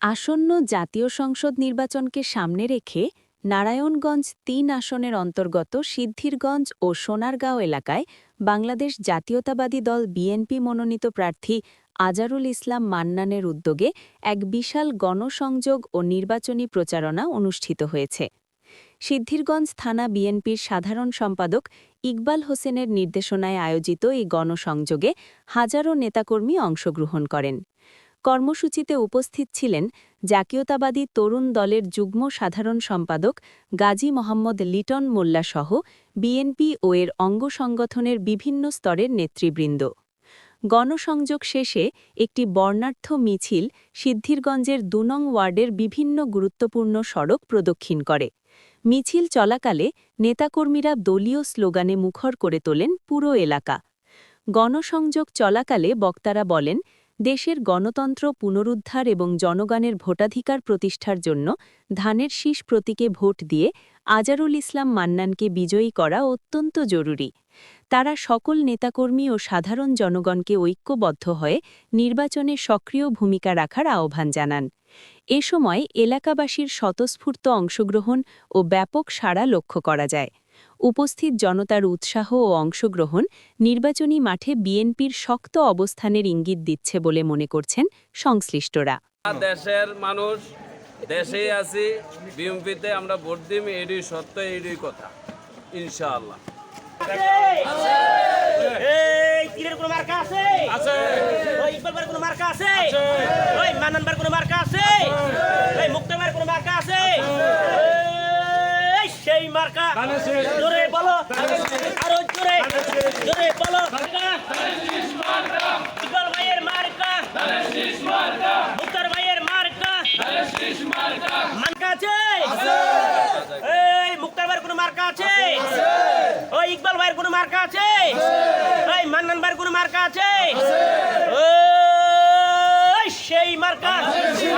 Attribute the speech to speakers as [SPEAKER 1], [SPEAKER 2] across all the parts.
[SPEAKER 1] আসন্ন জাতীয় সংসদ নির্বাচনকে সামনে রেখে নারায়ণগঞ্জ ৩ আসনের অন্তর্গত সিদ্ধিরগঞ্জ ও সোনারগাঁও এলাকায় বাংলাদেশ জাতীয়তাবাদী দল বিএনপি মনোনীত প্রার্থী আজারুল ইসলাম মান্নানের উদ্যোগে এক বিশাল গণসংযোগ ও নির্বাচনী প্রচারণা অনুষ্ঠিত হয়েছে। সিদ্ধিরগঞ্জ থানা বিএনপির সাধারণ সম্পাদক ইকবাল হোসেনের নির্দেশনায় আয়োজিত এই গণসংযোগে হাজারো নেতাকর্মী অংশগ্রহণ করেন। কর্মসূচিতে উপস্থিত ছিলেন জাতীয়তাবাদী তরুণ দলের যুগ্ম সাধারণ সম্পাদক গাজী মোহাম্মদ লিটন মোল্লাসহ বিএনপি ও এর অঙ্গ সংগঠনের বিভিন্ন স্তরের নেতৃবৃন্দ। গণসংযোগ শেষে একটি বর্ণাঢ্য মিছিল সিদ্ধিরগঞ্জের ২ নং ওয়ার্ডের বিভিন্ন গুরুত্বপূর্ণ সড়ক প্রদক্ষিণ করে। মিছিল চলাকালে নেতাকর্মীরা দলীয় স্লোগানে মুখর করে তোলেন পুরো এলাকা। গণসংযোগ চলাকালে বক্তারা বলেন, দেশের গণতন্ত্র পুনরুদ্ধার এবং জনগণের ভোটাধিকার প্রতিষ্ঠার জন্য ধানের শীষ প্রতীকে ভোট দিয়ে আজারুল ইসলাম মান্নানকে বিজয়ী করা অত্যন্ত জরুরি। তারা সকল নেতাকর্মী ও সাধারণ জনগণকে ঐক্যবদ্ধ হয়ে নির্বাচনে সক্রিয় ভূমিকা রাখার আহ্বান জানান। এ সময় এলাকাবাসীর স্বতঃস্ফূর্ত অংশগ্রহণ ও ব্যাপক সাড়া লক্ষ্য করা যায়। উপস্থিত জনতার উৎসাহ ও অংশগ্রহণ নির্বাচনী মাঠে বিএনপির শক্ত অবস্থানের ইঙ্গিত দিচ্ছে বলে মনে করছেন সংশ্লিষ্টরা।
[SPEAKER 2] দেশের মানুষ দেশেই আছি, বিএনপিতে আমরা ভোট দিই, এটাই সত্য, এটাই কথা, ইনশাআল্লাহ।
[SPEAKER 3] সেই মার্কা জোরে বলো, আরো জোরে জোরে বলো। ইকবাল ভাইয়ের মার্কা, মুক্তার ভাইয়ের মার্কা, মার্কা আছে? এই মুক্তার ভাইয়ের কোনো মার্কা আছে? ওই ইকবাল ভাইয়ের কোনো মার্কা আছে? ওই মান্নান ভাইয়ের কোনো মার্কা আছে? সেই মার্কা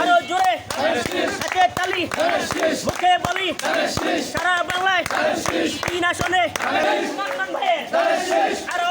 [SPEAKER 3] আরো জোরে হাতে তালি মুখে বলি, সারা বাংলায় ৩ আসনে মান্নান ভাইয়ের আরো